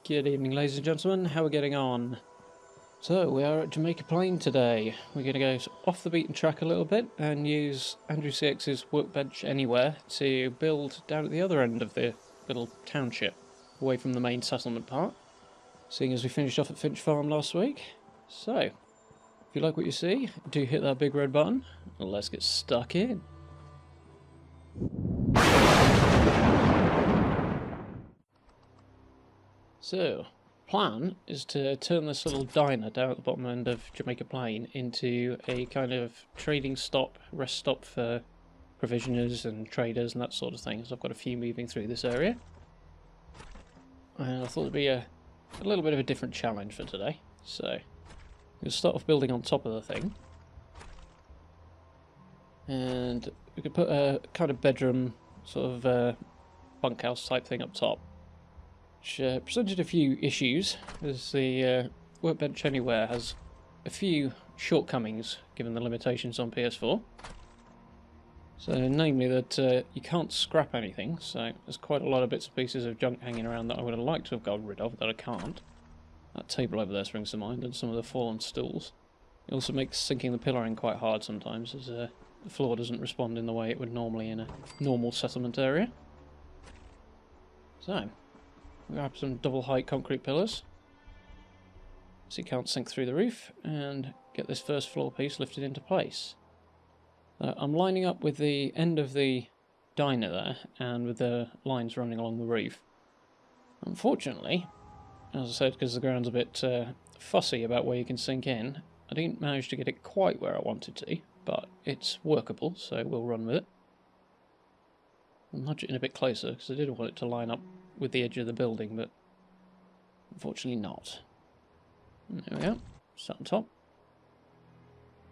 Good evening, ladies and gentlemen. How are we getting on? So, we are at Jamaica Plain today. We're going to go off the beaten track a little bit and use AndrewCX's Workbench Anywhere to build down at the other end of the little township, away from the main settlement part, seeing as we finished off at Finch Farm last week. So, if you like what you see, do hit that big red button, and let's get stuck in. So, plan is to turn this little diner down at the bottom end of Jamaica Plain into a kind of trading stop, rest stop for provisioners and traders and that sort of thing, as I've got a few moving through this area. And I thought it'd be a little bit of a different challenge for today. So, we'll start off building on top of the thing. And we could put a kind of bedroom, sort of bunkhouse type thing up top. Which presented a few issues, as the Workbench Anywhere has a few shortcomings given the limitations on PS4. So, namely that you can't scrap anything, so there's quite a lot of bits and pieces of junk hanging around that I would have liked to have got rid of, that I can't. That table over there springs to mind, and some of the fallen stools. It also makes sinking the pillar in quite hard sometimes, as the floor doesn't respond in the way it would normally in a normal settlement area. So, we grab some double height concrete pillars so you can't sink through the roof, and get this first floor piece lifted into place. I'm lining up with the end of the diner there and with the lines running along the roof. Unfortunately, as I said, because the ground's a bit fussy about where you can sink in, I didn't manage to get it quite where I wanted to, but it's workable, so we'll run with it. I'll nudge it in a bit closer because I did want it to line up with the edge of the building, but unfortunately not. There we go, start on top.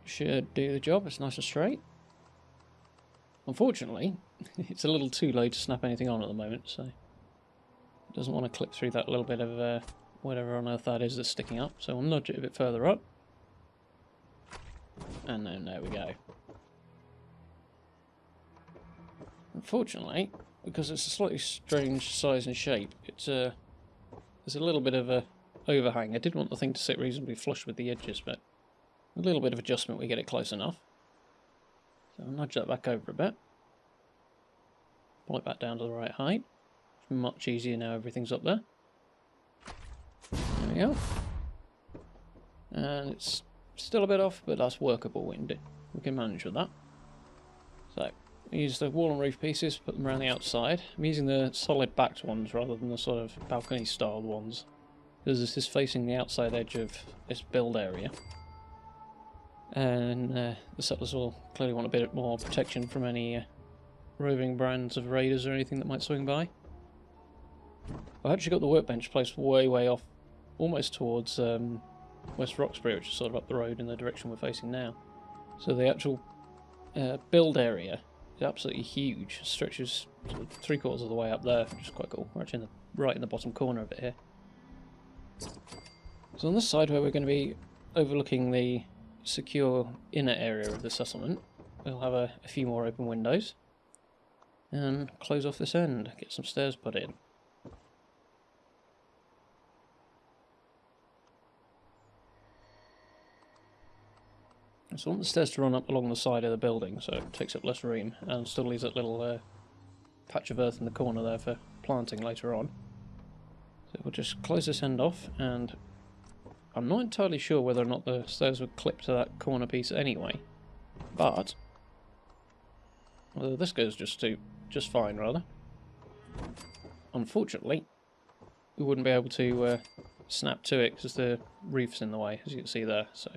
Should do the job, it's nice and straight. Unfortunately, it's a little too low to snap anything on at the moment, so it doesn't want to clip through that little bit of whatever on earth that is that's sticking up, so we'll nudge it a bit further up. And then there we go. Unfortunately, because it's a slightly strange size and shape, it's there's a little bit of a overhang. I did want the thing to sit reasonably flush with the edges, but a little bit of adjustment we get it close enough. So I'll nudge that back over a bit. Pull it back down to the right height. It's much easier now everything's up there. There we go. And it's still a bit off, but that's workable. We can manage with that. So, use the wall and roof pieces, put them around the outside. I'm using the solid backed ones rather than the sort of balcony styled ones, because this is facing the outside edge of this build area. And the settlers will clearly want a bit more protection from any roving brands of raiders or anything that might swing by. I've actually got the workbench placed way off, almost towards West Roxbury, which is sort of up the road in the direction we're facing now. So the actual build area is absolutely huge. It stretches sort of 3/4 of the way up there, which is quite cool. We're actually right in the bottom corner of it here. So on this side, where we're going to be overlooking the secure inner area of the settlement, we'll have a few more open windows and close off this end, get some stairs put in. So I want the stairs to run up along the side of the building so it takes up less room and still leaves that little patch of earth in the corner there for planting later on. So we'll just close this end off, and I'm not entirely sure whether or not the stairs would clip to that corner piece anyway, but well, this goes just fine rather. Unfortunately, we wouldn't be able to snap to it because the roof's in the way, as you can see there. So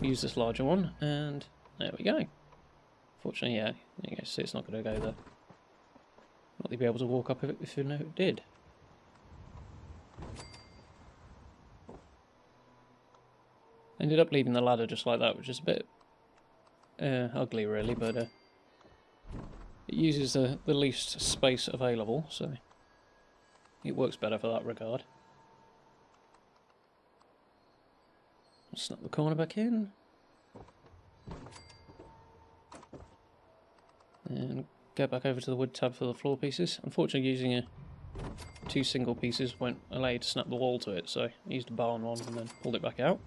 we use this larger one, and there we go. Fortunately, yeah, you can see it's not going to go there. Not that you'd be able to walk up if you know it did. Ended up leaving the ladder just like that, which is a bit ugly really, but it uses the least space available, so it works better for that regard. I'll snap the corner back in. And go back over to the wood tab for the floor pieces. Unfortunately, using a 2 single pieces won't allow you to snap the wall to it, so I used a bar on one and then pulled it back out.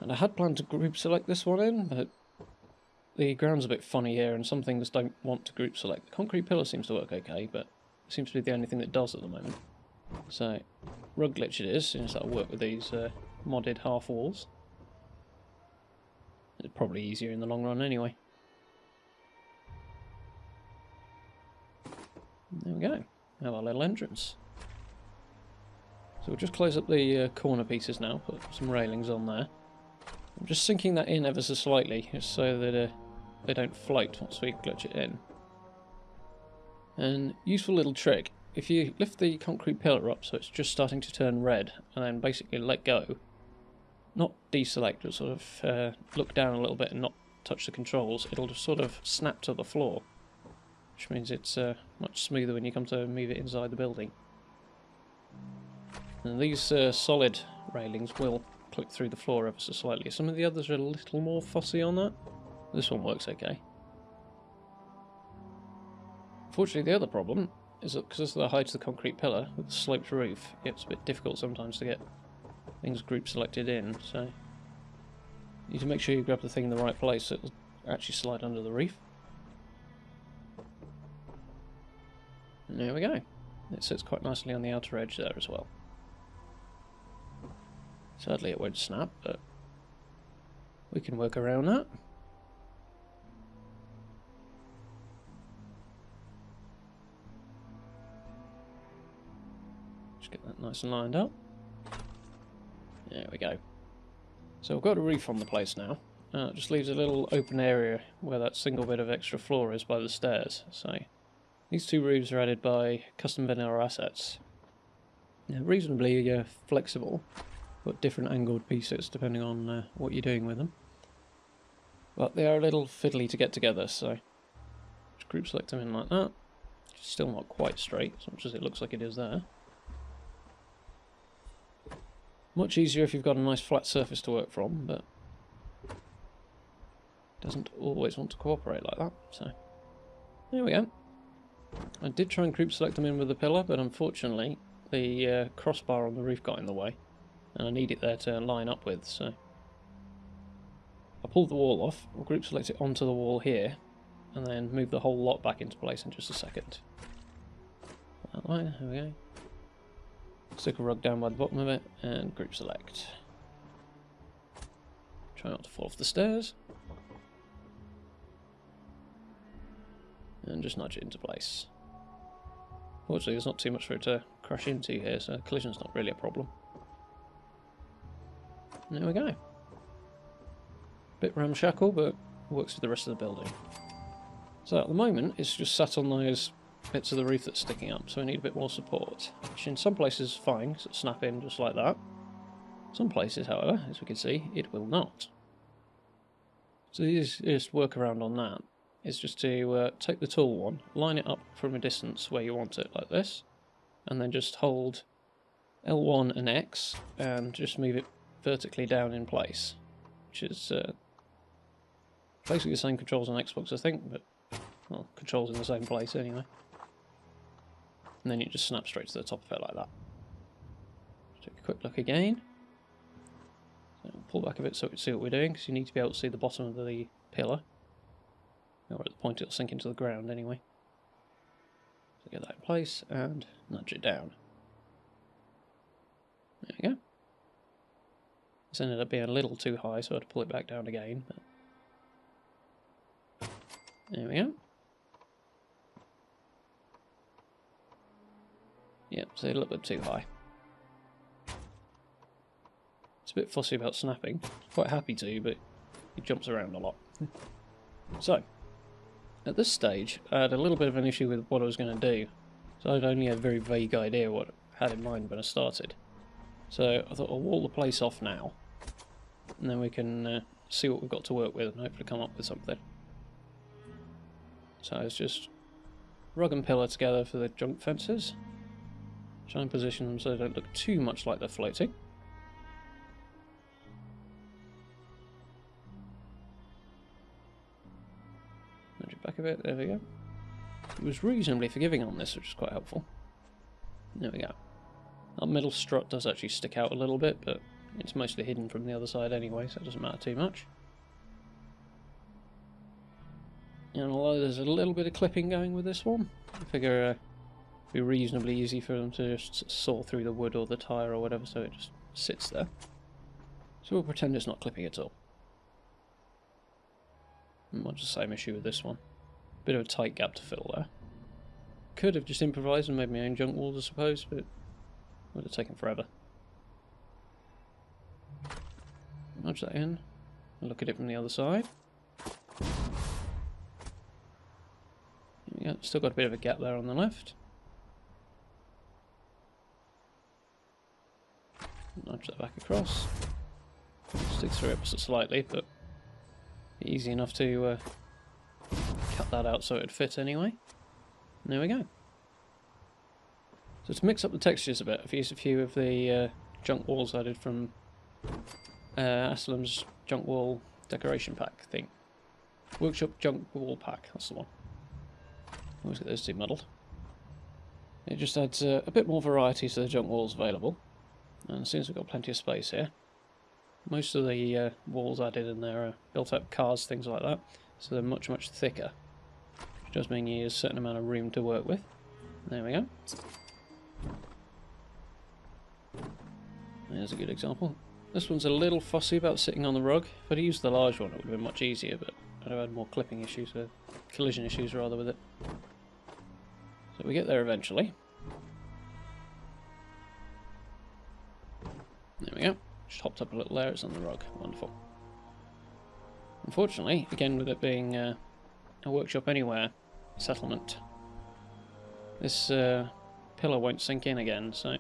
And I had planned to group select this one in, but the ground's a bit funny here and some things don't want to group select. The concrete pillar seems to work okay, but it seems to be the only thing that does at the moment. So, rug glitch it is, since that'll work with these modded half walls. It's probably easier in the long run anyway. There we go. Have our little entrance. So we'll just close up the corner pieces now, put some railings on there. I'm just sinking that in ever so slightly, just so that they don't float once we glitch it in. And useful little trick, if you lift the concrete pillar up so it's just starting to turn red, and then basically let go, not deselect, but sort of look down a little bit and not touch the controls, it'll just sort of snap to the floor, which means it's much smoother when you come to move it inside the building. And these solid railings will click through the floor ever so slightly. Some of the others are a little more fussy on that. This one works okay. Fortunately, the other problem is that because of the height of the concrete pillar with the sloped roof, it gets a bit difficult sometimes to get things group selected in, so you need to make sure you grab the thing in the right place so it'll actually slide under the roof. And there we go. It sits quite nicely on the outer edge there as well. Sadly it won't snap, but we can work around that. Just get that nice and lined up. There we go. So we've got a roof on the place now. It just leaves a little open area where that single bit of extra floor is by the stairs. So these 2 roofs are added by custom vanilla assets. They're reasonably flexible, got different angled pieces depending on what you're doing with them. But they are a little fiddly to get together, so just group select them in like that. It's still not quite straight, as much as it looks like it is there. Much easier if you've got a nice flat surface to work from, but doesn't always want to cooperate like that, so there we go. I did try and group select them in with the pillar, but unfortunately the crossbar on the roof got in the way, and I need it there to line up with, so I pulled the wall off, I'll group select it onto the wall here, and then move the whole lot back into place in just a second. That way, there we go. Stick a rug down by the bottom of it, and group select. Try not to fall off the stairs. And just nudge it into place. Fortunately, there's not too much for it to crash into here, so collision's not really a problem. And there we go. Bit ramshackle, but works for the rest of the building. So at the moment, it's just sat on those bits of the roof that's sticking up, so we need a bit more support. Which in some places is fine, because it'll snap in just like that. Some places, however, as we can see, it will not. So the easiest workaround on that is just to take the tool one, line it up from a distance where you want it, like this, and then just hold L1 and X, and just move it vertically down in place, which is basically the same controls on Xbox, I think, but, well, controls in the same place anyway. And then you just snap straight to the top of it like that. Just take a quick look again. So pull back a bit so we can see what we're doing, because you need to be able to see the bottom of the pillar. Or at the point it'll sink into the ground anyway. So get that in place and nudge it down. There we go. This ended up being a little too high, so I had to pull it back down again. But there we go. Yep, so a little bit too high. It's a bit fussy about snapping. Quite happy to, but he jumps around a lot. So, at this stage, I had a little bit of an issue with what I was going to do. So I had only a very vague idea what I had in mind when I started. So I thought I'll wall the place off now. And then we can see what we've got to work with and hopefully come up with something. So it's just rug and pillar together for the junk fences. Try and position them so they don't look too much like they're floating. Nudge it back a bit, there we go. It was reasonably forgiving on this, which is quite helpful. There we go. That middle strut does actually stick out a little bit, but it's mostly hidden from the other side anyway, so it doesn't matter too much. And although there's a little bit of clipping going with this one, I figure it'd be reasonably easy for them to just saw through the wood or the tyre or whatever, so it just sits there. So we'll pretend it's not clipping at all. Much the same issue with this one. Bit of a tight gap to fill there. Could have just improvised and made my own junk walls, I suppose, but it would have taken forever. Nudge that in. Look at it from the other side. Yeah, still got a bit of a gap there on the left. Nudge that back across. Stick through it slightly, but easy enough to cut that out so it'd fit anyway. And there we go. So to mix up the textures a bit, I've used a few of the junk walls I did from Aslam's junk wall decoration pack thing. Workshop junk wall pack, that's the one. Always get those two muddled. It just adds a bit more variety to the junk walls available. And since we've got plenty of space here, most of the walls I did in there are built up cars, things like that, so they're much, much thicker. Which does mean you use a certain amount of room to work with. There we go. There's a good example. This one's a little fussy about sitting on the rug. If I'd used the large one it would have been much easier, but I'd have had more clipping issues, collision issues rather, with it. So we get there eventually. There we go. Just hopped up a little there, it's on the rug. Wonderful. Unfortunately, again with it being a Workshop Anywhere settlement, this pillar won't sink in again, so I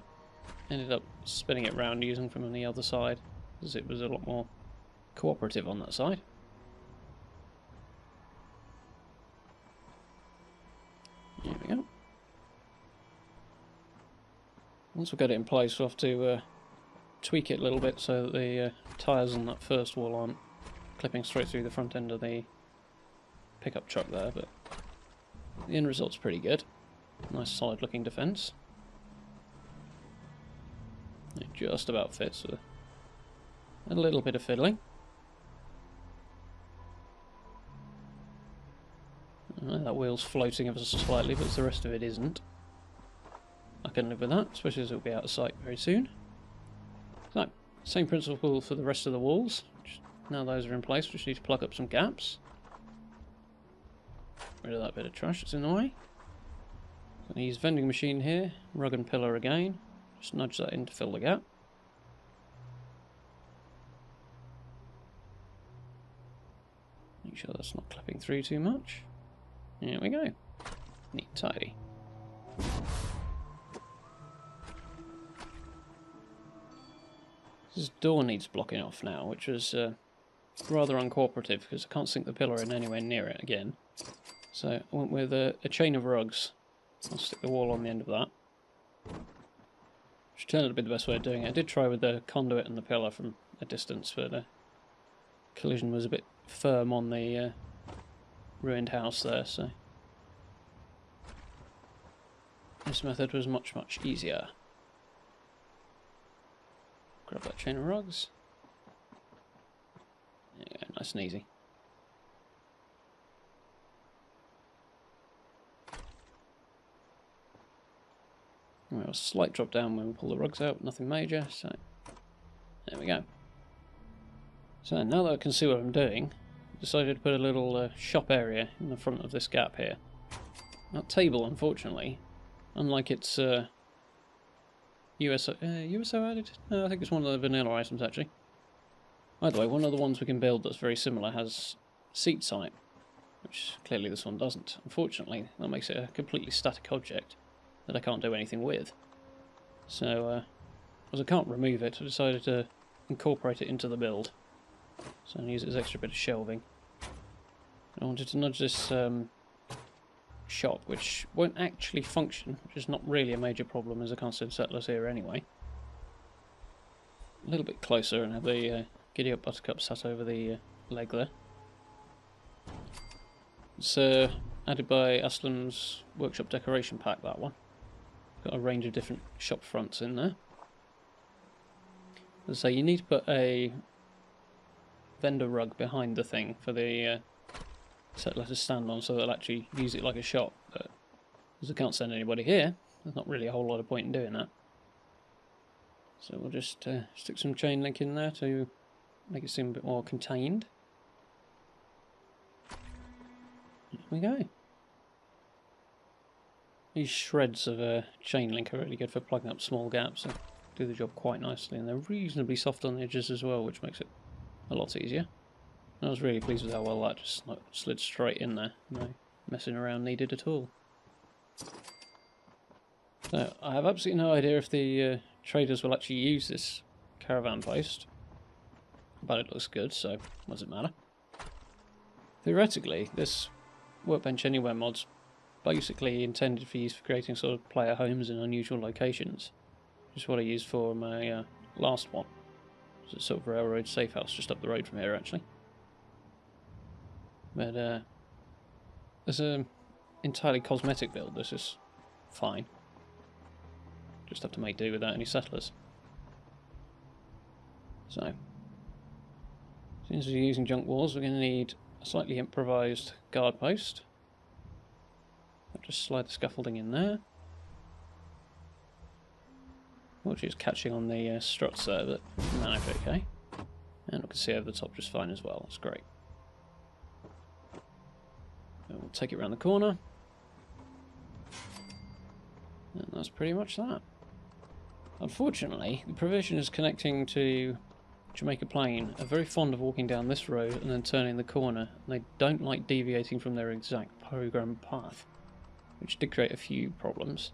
ended up spinning it round using from on the other side, because it was a lot more cooperative on that side. There we go. Once we've got it in place, we'll have to tweak it a little bit so that the tyres on that first wall aren't clipping straight through the front end of the pickup truck there, but the end result's pretty good. Nice solid looking defence. It just about fits with a little bit of fiddling. That wheel's floating ever so slightly, but the rest of it isn't. I can live with that, especially as it'll be out of sight very soon. So, same principle for the rest of the walls. Now those are in place, we just need to plug up some gaps. Rid of that bit of trash that's in the way. I'm going to use vending machine here, rug and pillar again. Just nudge that in to fill the gap. Make sure that's not clipping through too much. There we go. Neat and tidy. This door needs blocking off now, which was rather uncooperative because I can't sink the pillar in anywhere near it again. So I went with a chain of rugs. I'll stick the wall on the end of that. Which turned out to be the best way of doing it. I did try with the conduit and the pillar from a distance, but the collision was a bit firm on the ruined house there, so this method was much, much easier. Grab that chain of rugs. Yeah, nice and easy. We have a slight drop down when we pull the rugs out, nothing major, so there we go. So now that I can see what I'm doing, I decided to put a little shop area in the front of this gap here. That table, unfortunately, unlike its USO added? No, I think it's one of the vanilla items actually. Either way, one of the ones we can build that's very similar has seat sight, which clearly this one doesn't. Unfortunately, that makes it a completely static object that I can't do anything with. So, as I can't remove it, I decided to incorporate it into the build. So I'll use it as extra bit of shelving. I wanted to nudge this shop, which won't actually function, which is not really a major problem as I can't send settlers here anyway. A little bit closer and have the Giddy Up Buttercup sat over the leg there. It's added by Aslam's Workshop Decoration Pack, that one. Got a range of different shop fronts in there. So you need to put a vendor rug behind the thing for the settler to stand on, so they'll actually use it like a shop. But as I can't send anybody here, there's not really a whole lot of point in doing that. So we'll just stick some chain link in there to make it seem a bit more contained. There we go. These shreds of chain link are really good for plugging up small gaps and do the job quite nicely, and they're reasonably soft on the edges as well, which makes it a lot easier. I was really pleased with how well that just slid straight in there. No messing around needed at all. So I have absolutely no idea if the traders will actually use this caravan post, but it looks good, so what does it matter? Theoretically, this Workbench Anywhere mod's basically intended for use for creating sort of player homes in unusual locations, which is what I used for my last one. It's a sort of railroad safe house just up the road from here, actually. But as an entirely cosmetic build, this is fine. Just have to make do without any settlers. So, since we're using junk walls, we're going to need a slightly improvised guard post. I'll just slide the scaffolding in there. Which is catching on the struts there, but manage okay. And we can see over the top just fine as well, that's great. And we'll take it around the corner. And that's pretty much that. Unfortunately, the Provisioners connecting to Jamaica Plain are very fond of walking down this road and then turning the corner, and they don't like deviating from their exact programmed path, which did create a few problems.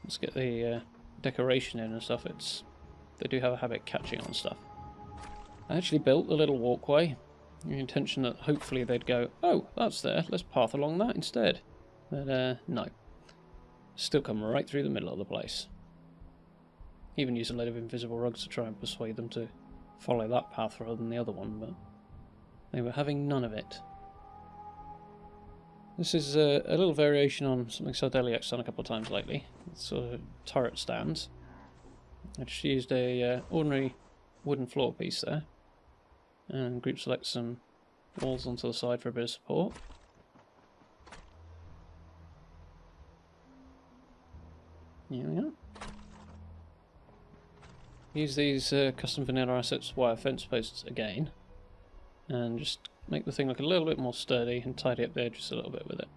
Let's get the decoration in and stuff. They do have a habit of catching on stuff. I actually built a little walkway in the intention that hopefully they'd go, oh, that's there, let's path along that instead. But no. Still come right through the middle of the place. Even used a load of invisible rugs to try and persuade them to follow that path rather than the other one, but they were having none of it. This is a little variation on something Sardeliak's done a couple of times lately. It's sort of turret stands. I just used a ordinary wooden floor piece there, and group select some walls onto the side for a bit of support. Here we go. Use these custom vanilla assets wire fence posts again, and just make the thing look a little bit more sturdy and tidy up the edges a little bit with it.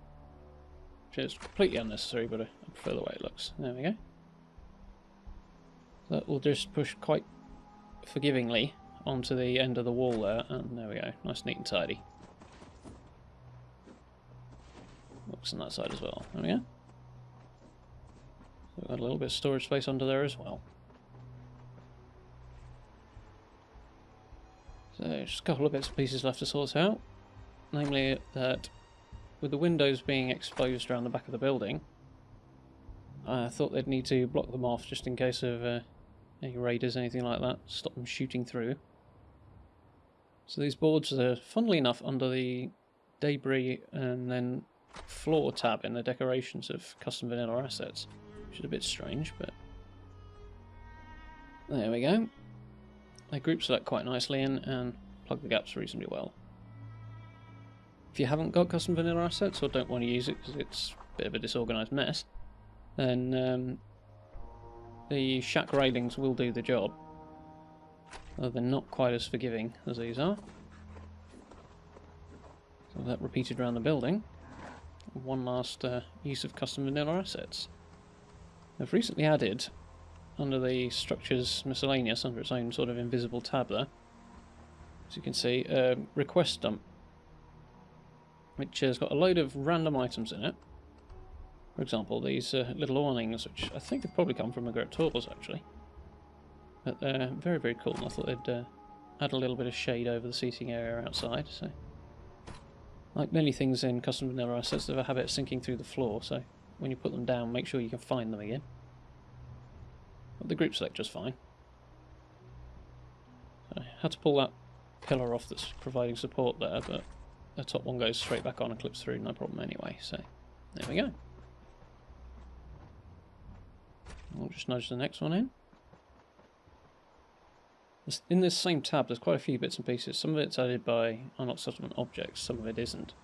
Which is completely unnecessary, but I prefer the way it looks. There we go. That will just push quite forgivingly onto the end of the wall there, and there we go. Nice, neat and tidy. Looks on that side as well. There we go. So we've got a little bit of storage space under there as well. So just a couple of bits and pieces left to sort out. Namely that with the windows being exposed around the back of the building, I thought they'd need to block them off just in case of any raiders, anything like that, stop them shooting through. So these boards are, funnily enough, under the debris and then floor tab in the decorations of custom vanilla assets, which is a bit strange, but there we go. They group select quite nicely in and plug the gaps reasonably well. If you haven't got custom vanilla assets or don't want to use it because it's a bit of a disorganised mess, then the shack railings will do the job, though they're not quite as forgiving as these are. So that repeated around the building. One last use of custom vanilla assets. I've recently added, under the structures miscellaneous, under its own sort of invisible tab there, as you can see, request dump, which has got a load of random items in it. For example, these little awnings, which I think have probably come from a Tours actually. But they're very, very cool, and I thought they'd add a little bit of shade over the seating area outside. So, like many things in custom vanilla assets, they have a habit of sinking through the floor, so when you put them down, make sure you can find them again. But the group select just fine. So I had to pull that pillar off that's providing support there, but the top one goes straight back on and clips through, no problem anyway. So there we go. We'll just nudge the next one in. In this same tab, there's quite a few bits and pieces. Some of it's added by unlock settlement objects, some of it isn't.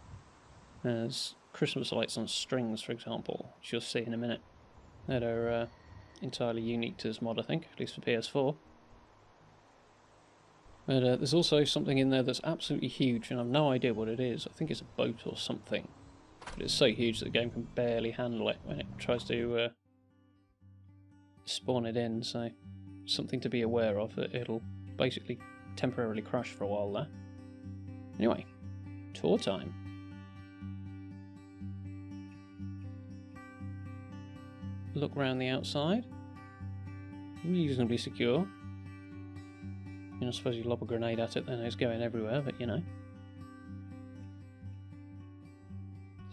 There's Christmas lights on strings, for example, which you'll see in a minute, that are entirely unique to this mod, I think, at least for PS4. But there's also something in there that's absolutely huge, and I've no idea what it is. I think it's a boat or something. But it's so huge that the game can barely handle it when it tries to spawn it in, so something to be aware of, that it'll basically temporarily crash for a while there. Anyway, tour time. Look round the outside. Reasonably secure. You know, I suppose you lob a grenade at it, then it's going everywhere, but you know.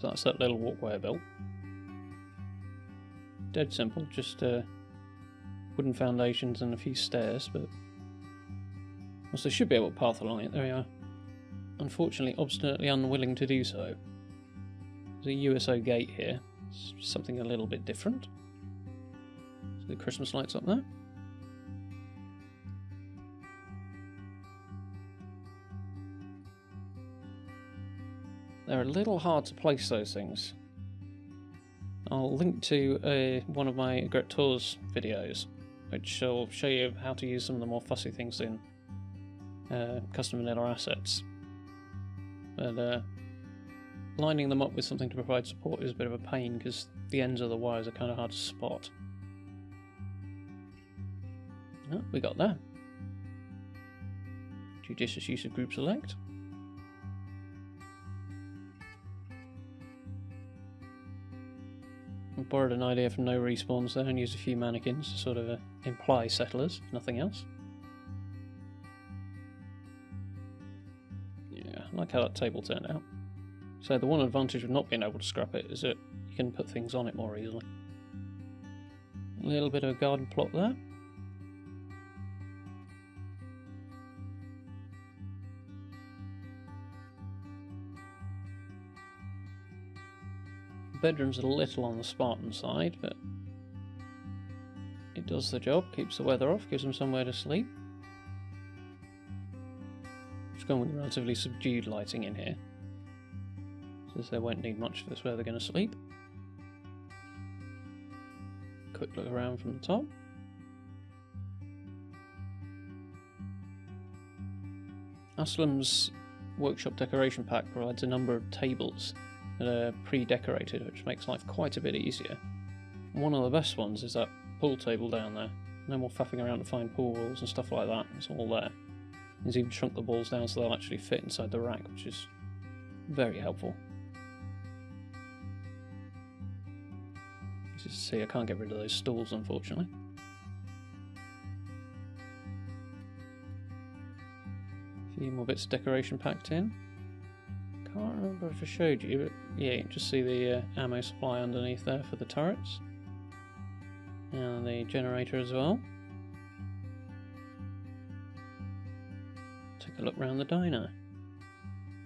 So that's that little walkway I built. Dead simple, just wooden foundations and a few stairs, but also should be able to path along it. There we are. Unfortunately, obstinately unwilling to do so. There's a USO gate here. It's something a little bit different. So the Christmas lights up there. They're a little hard to place, those things. I'll link to one of my Gret Tours videos, which will show you how to use some of the more fussy things in custom vanilla assets. But lining them up with something to provide support is a bit of a pain, because the ends of the wires are kind of hard to spot. Oh, we got there. Judicious use of group select. I borrowed an idea from No Respawns there and used a few mannequins to sort of imply settlers, if nothing else. Yeah, I like how that table turned out. So the one advantage of not being able to scrap it is that you can put things on it more easily. A little bit of a garden plot there. The bedroom's a little on the Spartan side, but it does the job, keeps the weather off, gives them somewhere to sleep. Just gone with relatively subdued lighting in here, since they won't need much for this where they're going to sleep. Quick look around from the top. Aslam's workshop decoration pack provides a number of tables that are pre-decorated, which makes life quite a bit easier. And one of the best ones is that pool table down there. No more faffing around to find pool walls and stuff like that, it's all there. He's even shrunk the balls down so they'll actually fit inside the rack, which is very helpful. As you see, I can't get rid of those stools, unfortunately. A few more bits of decoration packed in. Can't remember if I showed you, but yeah, you can just see the ammo supply underneath there for the turrets. And the generator as well. Take a look around the diner.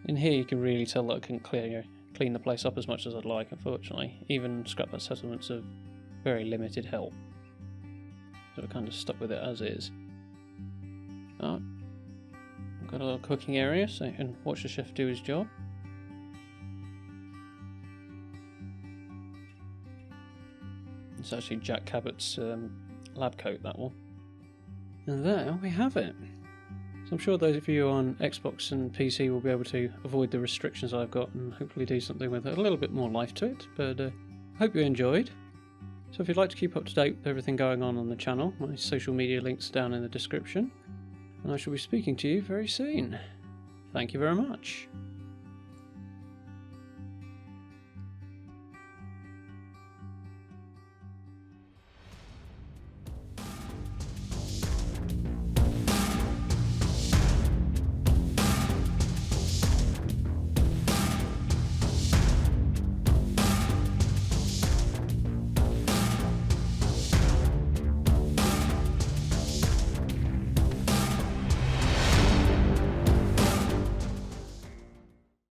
In here you can really tell that I couldn't clean the place up as much as I'd like, unfortunately. Even scrapwood settlements of very limited help. So I've kind of stuck with it as is. Oh, I've got a little cooking area so you can watch the chef do his job. It's actually Jack Cabot's lab coat, that one. And there we have it. So I'm sure those of you on Xbox and PC will be able to avoid the restrictions I've got and hopefully do something with a little bit more life to it. But I hope you enjoyed. So if you'd like to keep up to date with everything going on the channel, my social media links down in the description. And I shall be speaking to you very soon. Thank you very much.